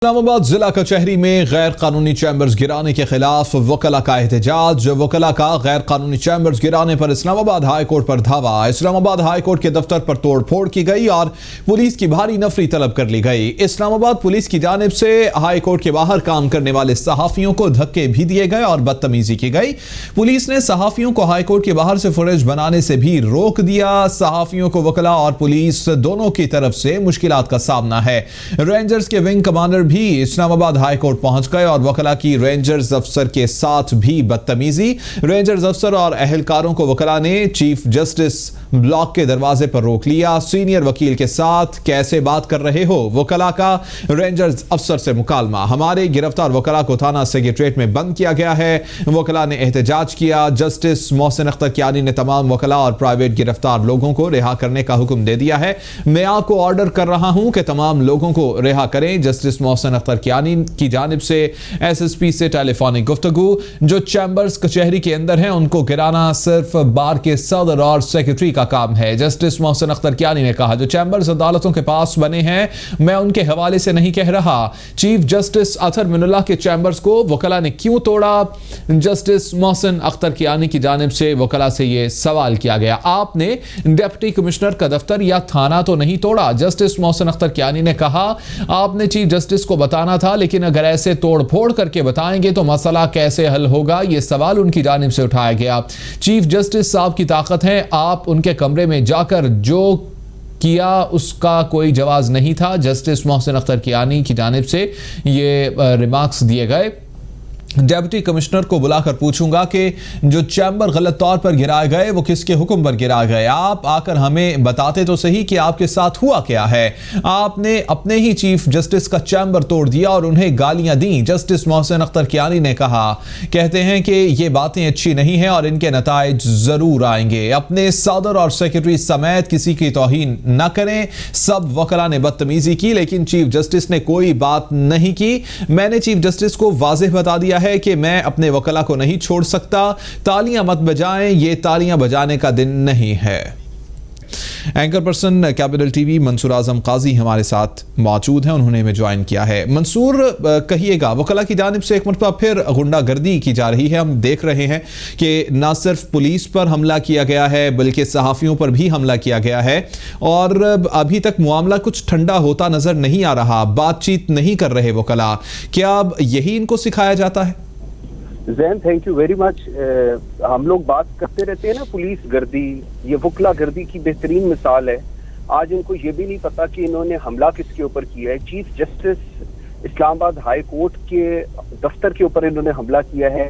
اسلام آباد ضلع کچہری میں غیر قانونی چیمبرز گرانے کے خلاف وکلاء کا احتجاج۔ وکلاء کا غیر قانونی چیمبرز گرانے پر اسلام آباد ہائی کورٹ پر دھاوا۔ اسلام آباد ہائی کورٹ کے دفتر پر توڑ پھوڑ کی گئی اور پولیس کی بھاری نفری طلب کر لی گئی۔ اسلام آباد پولیس کی جانب سے ہائی کورٹ کے باہر کام کرنے والے صحافیوں کو دھکے بھی دیے گئے اور بدتمیزی کی گئی۔ پولیس نے صحافیوں کو ہائی کورٹ کے باہر سے فوٹیج بنانے سے بھی روک دیا۔ صحافیوں کو وکلاء اور پولیس دونوں کی طرف سے مشکلات کا سامنا ہے۔ رینجرز کے ونگ کمانڈر بھی اسلام آباد ہائی کورٹ پہنچ گئے اور وکلاء کی رینجرز افسر کے ساتھ بھی بدتمیزی۔ رینجرز افسر اور اہلکاروں کو وکلاء نے چیف جسٹس بلاک کے دروازے پر روک لیا۔ سینئر وکیل کے ساتھ کیسے بات کر رہے ہو؟ وکلاء کا رینجرز افسر سے مکالمہ۔ ہمارے گرفتار وکلاء کو تھانہ سیکریٹریٹ میں بند کیا گیا ہے۔ وکلاء نے احتجاج کیا۔ جسٹس محسن اختر کیانی نے تمام وکلاء اور پرائیویٹ گرفتار لوگوں کو رہا کرنے کا حکم دے دیا ہے۔ میں آپ کو آرڈر کر رہا ہوں کہ تمام لوگوں کو رہا کریں۔ جسٹس محسن اختر کیانی کی جانب سے ایس ایس پی سے ٹیلی فونک گفتگو۔ جو چیمبرز کچہری کے اندر ہیں ان کو گرانا صرف بار کے صدر اور سیکریٹری کا کام ہے۔ جسٹس محسن اختر کیانی نے کہا جو چیمبرز عدالتوں کے پاس بنے ہیں میں ان کے حوالے سے نہیں کہہ رہا۔ چیف جسٹس اطہر من اللہ کے چیمبرز کو وکلاء نے کیوں توڑا؟ جسٹس محسن اختر کیانی کی جانب سے وکلاء سے یہ سوال کیا گیا۔ آپ نے ڈپٹی کمشنر کا دفتر یا تھانہ تو نہیں توڑا؟ جسٹس محسن اختر کیانی نے کہا آپ نے چیف جسٹس کو بتانا تھا، لیکن اگر ایسے توڑ پھوڑ کر کے بتائیں گے تو مسئلہ کیسے حل ہوگا؟ یہ سوال ان کی جانب سے اٹھایا گیا۔ چیف جسٹس صاحب کی طاقت ہے، آپ ان کے کمرے میں جا کر جو کیا اس کا کوئی جواز نہیں تھا۔ جسٹس محسن اختر کیانی کی جانب سے یہ ریمارکس دیے گئے۔ ڈیپٹی کمشنر کو بلا کر پوچھوں گا کہ جو چیمبر غلط طور پر گرائے گئے وہ کس کے حکم پر گرائے گئے؟ آپ آ کر ہمیں بتاتے تو صحیح کہ آپ کے ساتھ ہوا کیا ہے۔ آپ نے اپنے ہی چیف جسٹس کا چیمبر توڑ دیا اور انہیں گالیاں دیں۔ جسٹس محسن اختر کیانی نے کہا کہتے ہیں کہ یہ باتیں اچھی نہیں ہیں اور ان کے نتائج ضرور آئیں گے۔ اپنے صدر اور سیکریٹری سمیت کسی کی توہین نہ کریں۔ سب وکلاء نے بدتمیزی کی لیکن چیف جسٹس نے کوئی بات نہیں کی۔ میں نے چیف جسٹس کو واضح بتا دیا ہے کہ میں اپنے وکلاء کو نہیں چھوڑ سکتا۔ تالیاں مت بجائیں، یہ تالیاں بجانے کا دن نہیں ہے۔ Anchor person Capital T V Mansoor Azam Qazi ہمارے ساتھ موجود ہیں، انہوں نے ہمیں جوائن کیا ہے۔ منصور کہیے گا وکلاء کی جانب سے ایک مرتبہ پھر غنڈہ گردی کی جا رہی ہے۔ ہم دیکھ رہے ہیں کہ نہ صرف پولیس پر حملہ کیا گیا ہے بلکہ صحافیوں پر بھی حملہ کیا گیا ہے اور ابھی تک معاملہ کچھ ٹھنڈا ہوتا نظر نہیں آ رہا۔ بات چیت نہیں کر رہے وکلاء، کیا اب یہی ان کو سکھایا جاتا ہے؟ زین تھینک یو ویری مچ۔ ہم لوگ بات کرتے رہتے ہیں نا پولیس گردی، یہ وکلا گردی کی بہترین مثال ہے۔ آج ان کو یہ بھی نہیں پتا کہ انہوں نے حملہ کس کے اوپر کیا ہے۔ چیف جسٹس اسلام آباد ہائی کورٹ کے دفتر کے اوپر انہوں نے حملہ کیا ہے،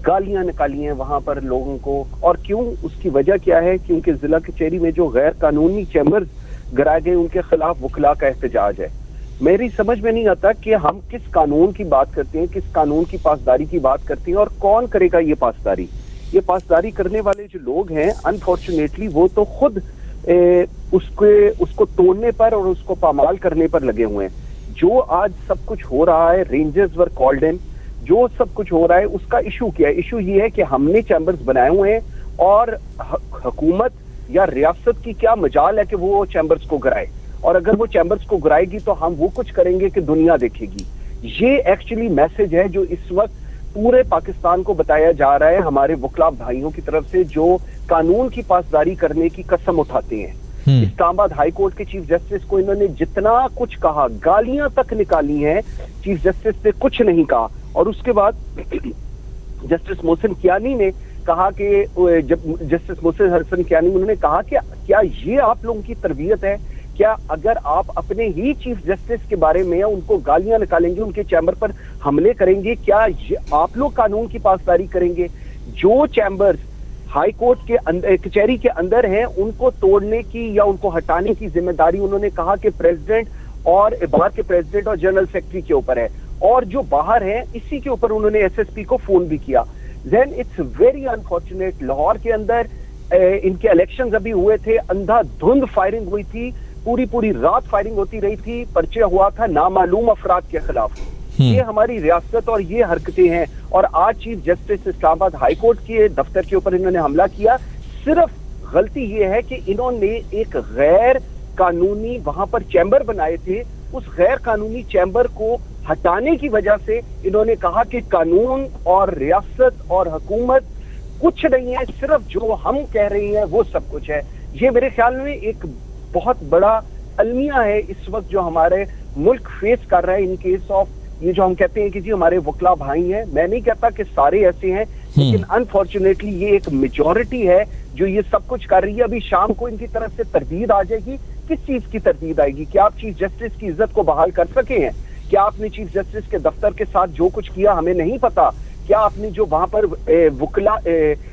گالیاں نکالی ہیں وہاں پر لوگوں کو، اور کیوں؟ اس کی وجہ کیا ہے؟ کیونکہ ضلع کچہری میں جو غیر قانونی چیمبرز گرائے گئے ان کے خلاف وکلا کا احتجاج ہے۔ میری سمجھ میں نہیں آتا کہ ہم کس قانون کی بات کرتے ہیں، کس قانون کی پاسداری کی بات کرتے ہیں اور کون کرے گا یہ پاسداری۔ یہ پاسداری کرنے والے جو لوگ ہیں انفارچونیٹلی وہ تو خود اس کو توڑنے پر اور اس کو پامال کرنے پر لگے ہوئے ہیں۔ جو آج سب کچھ ہو رہا ہے، رینجرز ور کالڈ ان، جو سب کچھ ہو رہا ہے اس کا ایشو کیا ہے؟ ایشو یہ ہے کہ ہم نے چیمبرز بنائے ہوئے ہیں اور حکومت یا ریاست کی کیا مجال ہے کہ وہ چیمبرز کو گرائے، اور اگر وہ چیمبرز کو گرائے گی تو ہم وہ کچھ کریں گے کہ دنیا دیکھے گی۔ یہ ایکچولی میسج ہے جو اس وقت پورے پاکستان کو بتایا جا رہا ہے ہمارے وکلاء بھائیوں کی طرف سے جو قانون کی پاسداری کرنے کی قسم اٹھاتے ہیں۔ اسلام آباد ہائی کورٹ کے چیف جسٹس کو انہوں نے جتنا کچھ کہا، گالیاں تک نکالی ہیں، چیف جسٹس نے کچھ نہیں کہا۔ اور اس کے بعد جسٹس محسن کیانی نے کہا کہ جب جسٹس محسن حسن کیانی انہوں نے کہا کہ کیا یہ آپ لوگوں کی تربیت ہے؟ کیا اگر آپ اپنے ہی چیف جسٹس کے بارے میں ان کو گالیاں نکالیں گے، ان کے چیمبر پر حملے کریں گے، کیا آپ لوگ قانون کی پاسداری کریں گے؟ جو چیمبرز ہائی کورٹ کے کچہری کے اندر ہیں ان کو توڑنے کی یا ان کو ہٹانے کی ذمہ داری انہوں نے کہا کہ پریزیڈنٹ اور بار کے پریزیڈنٹ اور جنرل سیکرٹری کے اوپر ہے، اور جو باہر ہیں اسی کے اوپر انہوں نے ایس ایس پی کو فون بھی کیا۔ دین اٹس ویری انفارچونیٹ، لاہور کے اندر ان کے الیکشنز ابھی ہوئے تھے، اندھا دھند فائرنگ ہوئی تھی، پوری رات فائرنگ ہوتی رہی تھی، پرچہ ہوا تھا نامعلوم افراد کے خلاف۔ یہ ہماری ریاست اور یہ حرکتیں ہیں، اور آج چیف جسٹس اسلام آباد ہائی کورٹ کے دفتر کے اوپر انہوں نے حملہ کیا۔ صرف غلطی یہ ہے کہ انہوں نے ایک غیر قانونی وہاں پر چیمبر بنائے تھے، اس غیر قانونی چیمبر کو हटाने की वजह से इन्होंने कहा कि कानून और रियासत और हुकूमत कुछ नहीं है, सिर्फ जो हम कह रहे हैं वो सब कुछ है। ये मेरे ख्याल में एक बहुत बड़ा अलमिया है इस वक्त जो हमारे मुल्क फेस कर रहा है इन केस ऑफ ये जो हम कहते हैं कि जी हमारे वकला भाई हैं। मैं नहीं कहता कि सारे ऐसे हैं, लेकिन अनफॉर्चुनेटली ये एक मेजॉरिटी है जो ये सब कुछ कर रही है। अभी शाम को इनकी तरफ से तरदीद आ जाएगी। किस चीज की तरदीद आएगी? क्या आप चीफ जस्टिस की इज्जत को बहाल कर सके हैं? क्या आपने चीफ जस्टिस के दफ्तर के साथ जो कुछ किया हमें नहीं पता? क्या आपने जो वहां पर वकला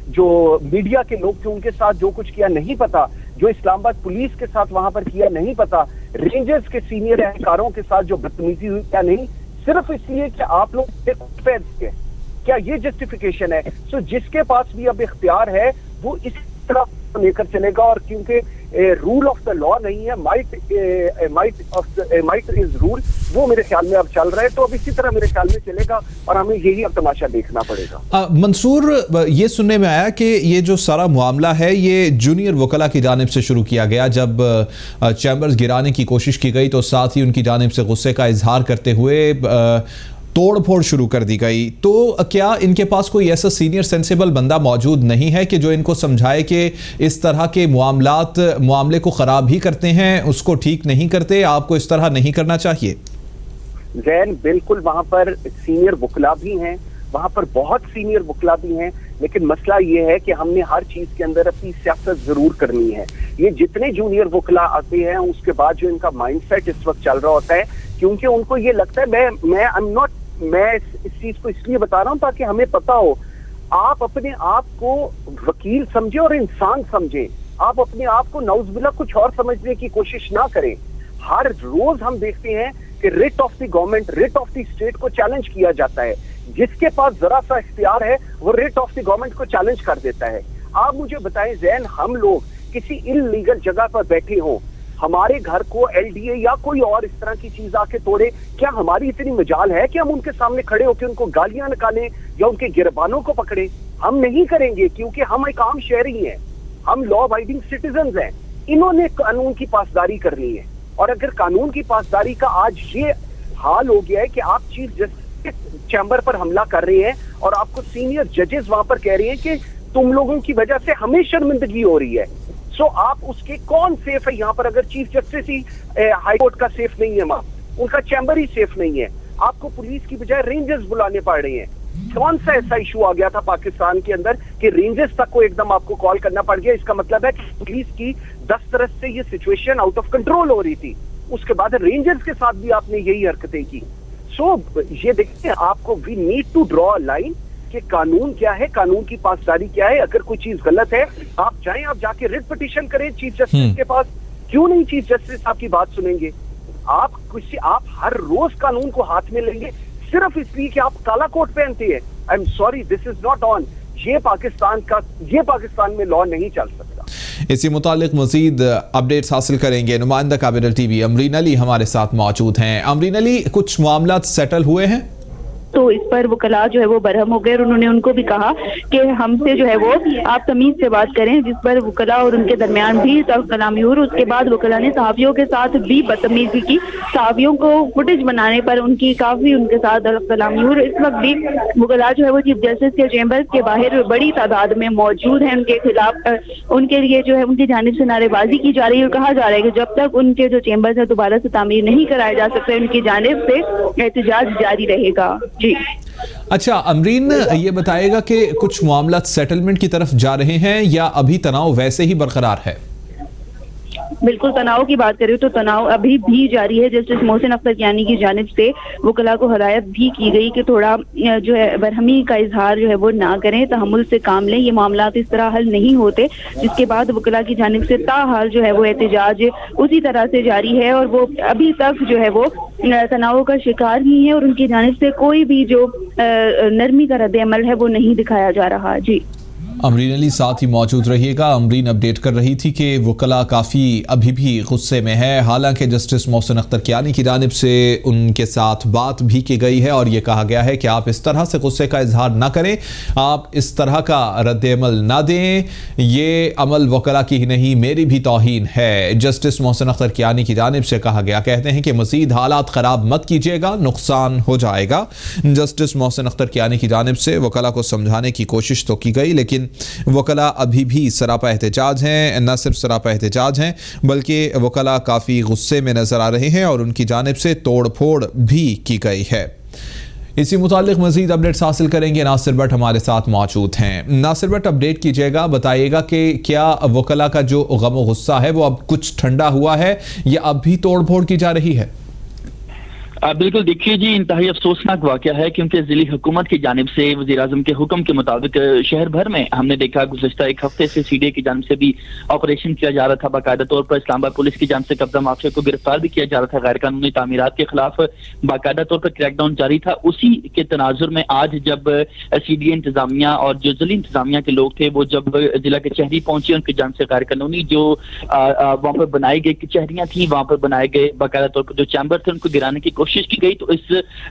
जो मीडिया के लोग थे उनके साथ जो कुछ किया नहीं पता? जो इस्लामाबाद पुलिस के साथ वहां पर किया नहीं पता? रेंजर्स के सीनियर अधिकारों के साथ जो बदतमीजी हुई क्या नहीं? सिर्फ इसलिए कि आप लोग के क्या ये जस्टिफिकेशन है? सो जिसके पास भी अब इख्तियार है वो इस तरह लेकर चलेगा, और क्योंकि रूल ऑफ द लॉ नहीं है, माइट इज रूल, वो मेरे ख्याल में अब चल रहा है। तो अब इसी तरह मेरे ख्याल में चलेगा और हमें यही अब तमाशा देखना पड़ेगा। मंसूर, ये सुनने में आया कि ये जो सारा मामला है ये जूनियर वकला की जानिब से शुरू किया गया। जब चैम्बर्स गिराने की कोशिश की गई तो साथ ही उनकी जानिब से गुस्से का इजहार करते हुए तोड़ फोड़ शुरू कर दी गई। तो क्या इनके पास कोई ऐसा सीनियर सेंसिबल बंदा मौजूद नहीं है कि जो इनको समझाए कि इस तरह के मामले को खराब ही करते हैं, उसको ठीक नहीं करते, आपको इस तरह नहीं करना चाहिए? जैन, बिल्कुल वहां पर सीनियर वकला भी हैं, वहां पर बहुत सीनियर वकला भी हैं, लेकिन मसला ये है कि हमने हर चीज के अंदर अपनी सियासत जरूर करनी है। ये जितने जूनियर वकला आते हैं उसके बाद जो इनका माइंडसेट इस वक्त चल रहा होता है, क्योंकि उनको ये लगता है मैं इस चीज को इसलिए बता रहा हूं ताकि हमें पता हो। आप अपने आप को वकील समझे और इंसान समझे। आप अपने आप को नाउज़ुबिल्लाह कुछ और समझने की कोशिश ना करें। हर रोज हम देखते हैं कि writ of the government, writ of the state को चैलेंज किया जाता है। जिसके पास जरा सा इख्तियार है वो रिट ऑफ द गवर्नमेंट को चैलेंज कर देता है। आप मुझे बताएं जैन, हम लोग किसी इल्लीगल जगह पर बैठे हों, हमारे घर को एलडीए या कोई और इस तरह की चीज आके तोड़े, क्या हमारी इतनी मजाल है कि हम उनके सामने खड़े होकर उनको गालियां निकालें या उनके गिरबानों को पकड़े? हम नहीं करेंगे, क्योंकि हम एक आम शहरी हैं, हम लॉ अबाइडिंग सिटीजन हैं। इन्होंने कानून की पासदारी करनी है, और अगर कानून की पासदारी का आज ये हाल हो गया है कि आप चीफ जस्टिस चैम्बर पर हमला कर रहे हैं और आपको सीनियर जजेस वहां पर कह रहे हैं कि तुम लोगों की वजह से हमें शर्मिंदगी हो रही है, सो आप उसके कौन सेफ है यहाँ पर? अगर चीफ जस्टिस ही हाई कोर्ट का सेफ नहीं है, वहां उनका चैम्बर ही सेफ नहीं है, आपको पुलिस की बजाय रेंजर्स बुलाने पड़ रहे हैं। कौन सा ऐसा इशू आ गया था पाकिस्तान के अंदर कि रेंजर्स तक को एकदम आपको कॉल करना पड़ गया? इसका मतलब है कि पुलिस की दस्तरस से ये सिचुएशन आउट ऑफ कंट्रोल हो रही थी, उसके बाद रेंजर्स के साथ भी आपने यही हरकतें की। सो ये देखिए, आपको we need to draw a line कि कानून क्या है, कानून की पासदारी क्या है। अगर कोई चीज गलत है आप जाएं, आप जाके रिट पिटीशन करें चीफ जस्टिस के पास। क्यों नहीं चीफ जस्टिस आपकी बात सुनेंगे? आप हर रोज कानून को हाथ में लेंगे सिर्फ इसलिए कि आप काला कोट पहनते हैं। I am sorry, this is not on. ये पाकिस्तान में लॉ नहीं चल सकता। इसी मुतालिक मजीद अपडेट्स हासिल करेंगे। नुमाइंदा कैपिटल टीवी अमरीन अली हमारे साथ मौजूद हैं। अमरीन अली, कुछ मामला सेटल हुए हैं? तो इस पर वकला जो है वो बरहम हो गए और उन्होंने उनको भी कहा कि हमसे जो है वो आप तमीज से बात करें, जिस पर वकला और उनके दरमियान भी कलामी हुई। उसके बाद वकला ने सहाफियों के साथ भी बदतमीजी की। सहाफियों को फुटेज बनाने पर उनकी काफी उनके साथ कलामी हुई। इस वक्त भी वकला जो है वो चीफ जस्टिस के चैम्बर के बाहर बड़ी तादाद में मौजूद हैं। उनके खिलाफ उनके लिए जो है उनकी जानिब से नारेबाजी की जा रही है और कहा जा रहा है कि जब तक उनके जो चैम्बर है दोबारा से तामीर नहीं कराए जा सकते, उनकी जानिब से एहतजाज जारी रहेगा। जी अच्छा अमरीन, ये बताएगा कि कुछ मामला सेटलमेंट की तरफ जा रहे हैं या अभी तनाव वैसे ही बरकरार है? बिल्कुल, तनाव की बात करें तो तनाव अभी भी जारी है। जस्टिस मोहसिन अख्तर कियानी की जानिब से वकला को हदायत भी की गई कि थोड़ा जो है बरहमी का इजहार जो है वो ना करें, तहम्मुल से काम लें, ये मामला इस तरह हल नहीं होते। जिसके बाद वकला की जानिब से ताहाल जो है वो एहतजाज उसी तरह से जारी है और वो अभी तक जो है वो तनाव का शिकार ही है और उनकी जानिब से कोई भी जो नरमी का रद्द अमल है वो नहीं दिखाया जा रहा। जी अमरीन अली साथ ही मौजूद रहिएगा। अमरीन अपडेट कर रही थी कि वकला काफ़ी अभी भी गुस्से में है, हालांकि जस्टिस मोहसिन अख्तर कियानी की जानिब से उनके साथ बात भी की गई है और ये कहा गया है कि आप इस तरह से गुस्से का इजहार ना करें, आप इस तरह का रद्द-ए-अमल ना दें, ये अमल वकला की ही नहीं मेरी भी तौहीन है। जस्टिस मोहसिन अख्तर कियानी की जानिब से कहा गया, कहते हैं कि मज़ीद हालात ख़राब मत कीजिएगा, नुकसान हो जाएगा। जस्टिस मोहसिन अख्तर कियानी की जानिब से वकला को समझाने की कोशिश तो की गई, लेकिन वकला अभी भी सरापा एहतजाज हैं। न सिर्फ सरापा एहतजाज हैं बल्कि वकला काफ़ी गुस्से में नज़र आ रहे हैं और उनकी जानिब से तोड़ फोड़ भी की गई है। इसी मुतालिक मज़ीद अपडेट्स हासिल करेंगे। नासिर भट्ट हमारे साथ मौजूद हैं। नासिर भट्ट, अपडेट कीजिएगा, बताइएगा कि क्या वकला का जो गम गुस्सा है वो अब कुछ ठंडा हुआ है या अब भी तोड़ फोड़ की जा रही है? बिल्कुल, देखिए जी, इंतहाई अफसोसनाक वाक़या है क्योंकि ज़िली हुकूमत की जानिब से वज़ीर-ए-आज़म के हुक्म के मुताबिक शहर भर में हमने देखा गुज़श्ता एक हफ्ते से सीडीए की जानिब से भी ऑपरेशन किया जा रहा था। बाकायदा तौर पर इस्लामाबाद पुलिस की जानिब से कब्जा माफिया को गिरफ्तार भी किया जा रहा था। गैर कानूनी तामीरात के खिलाफ बाकायदा तौर पर क्रैकडाउन जारी था। उसी के तनाजुर में आज जब सीडीए इंतजामिया और जो ज़िली इंतजामिया के लोग थे वो जब जिला कचहरी पहुंचे, उनकी जानिब से गैर कानूनी जो वहाँ पर बनाई गई कचहरियाँ थी, वहाँ पर बनाए गए बाकायदा तौर पर जो चैम्बर थे उनको गिराने की कोशिश की गई। तो इस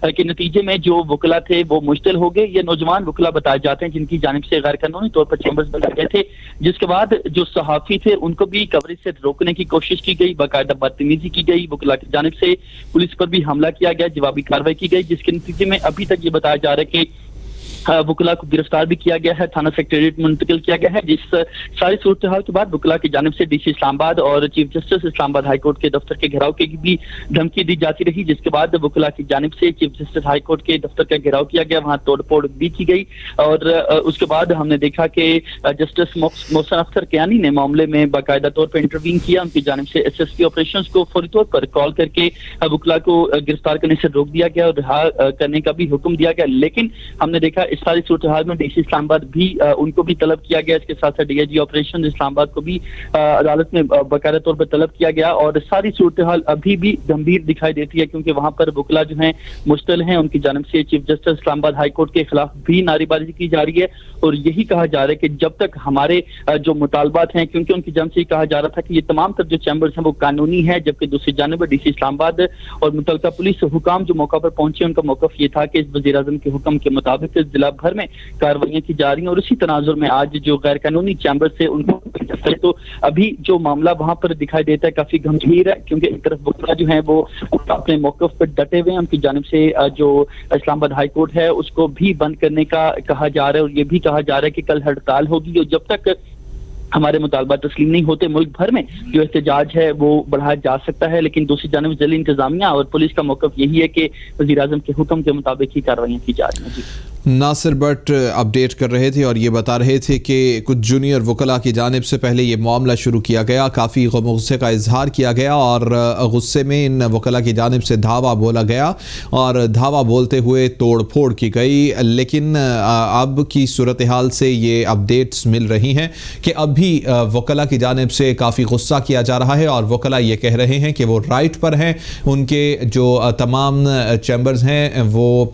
के नतीजे में जो वकला थे वो मुश्तिल हो गए। ये नौजवान वकला बताए जाते हैं जिनकी जानिब से गैर कानूनी तौर पर चैम्बर्स बनाए गए थे, जिसके बाद जो सहाफी थे उनको भी कवरेज से रोकने की कोशिश की गई, बाकायदा बदतमीजी की गई। वकला की जानिब से पुलिस पर भी हमला किया गया, जवाबी कार्रवाई की गई, जिसके नतीजे में अभी तक ये बताया जा रहा है कि वकला को गिरफ्तार भी किया गया है, थाना सेक्रेटेरिएट मुंतकिल किया गया है। जिस सारी सूरत हाल के बाद वकला की जानिब से डीसी इस्लामाबाद और chief justice Islamabad high court के दफ्तर के घेराव की भी धमकी दी जाती रही, जिसके बाद वकला की जानिब से चीफ जस्टिस हाई कोर्ट के दफ्तर का घेराव किया गया, वहां तोड़फोड़ भी की गई। और उसके बाद हमने देखा कि जस्टिस मोहसिन अख्तर कियानी ने मामले में बाकायदा तौर पर इंटरवीन किया। उनकी जानिब से SSP ऑपरेशन को फौरी तौर पर कॉल करके वकला को गिरफ्तार करने से रोक दिया गया और रिहा करने का भी हुक्म दिया गया। लेकिन हमने देखा इस सारी सूरत हाल में डीसी इस्लामाबाद भी उनको भी तलब किया गया, इसके साथ साथ DIG ऑपरेशन इस्लामाबाद को भी अदालत में बाकायदा तौर पर तलब किया गया। और सारी सूरत हाल अभी भी गंभीर दिखाई देती है क्योंकि वहां पर वकला जो हैं मुश्तिल हैं। उनकी जानिब से chief justice Islamabad high court के खिलाफ भी नारेबाजी की जा रही है और यही कहा जा रहा है कि जब तक हमारे जो मुतालबात हैं, क्योंकि उनकी जानिब से कहा जा रहा था कि ये तमाम तर जो चैम्बर्स हैं वो कानूनी है, जबकि दूसरी जानिब डीसी इस्लामाबाद और मुतल्लिका पुलिस हुकाम जो मौका पर पहुंचे उनका मौकफ ये था कि वज़ीर-ए-आज़म के हुक्म के मुताबिक जिला भर में कार्रवाइयां की जा रही हैं। और इसी तनाजुर में आज जो गैर कानूनी चैम्बर से उनको तो अभी जो मामला वहां पर दिखाई देता है काफी गंभीर है, क्योंकि एक तरफ वकला जो है वो अपने मौकफ पर डटे हुए हैं। उनकी जानिब से जो इस्लामाबाद हाई कोर्ट है उसको भी बंद करने का कहा जा रहा है और ये भी कहा जा रहा है कि कल हड़ताल होगी और जब तक हमारे मुतालबा तस्लीम नहीं होते मुल्क भर में जो एहतजाज है वो बढ़ाया जा सकता है। लेकिन दूसरी जानिब जिला इंतजामिया और पुलिस का मौकफ यही है कि वज़ीर-ए-आज़म के हुक्म के मुताबिक ही कार्रवाइयां की जा रही हैं। नासिर भट्ट अपडेट कर रहे थे और ये बता रहे थे कि कुछ जूनियर वकला की जानिब से पहले ये मामला शुरू किया गया, काफ़ी गुस्से का इजहार किया गया और गुस्से में इन वकला की जानिब से धावा बोला गया और धावा बोलते हुए तोड़ फोड़ की गई। लेकिन अब की सूरत हाल से ये अपडेट्स मिल रही हैं कि अब भी वकला की जानिब से काफ़ी गुस्सा किया जा रहा है और वकला ये कह रहे हैं कि वो राइट पर हैं, उनके जो तमाम चैम्बर्स हैं वो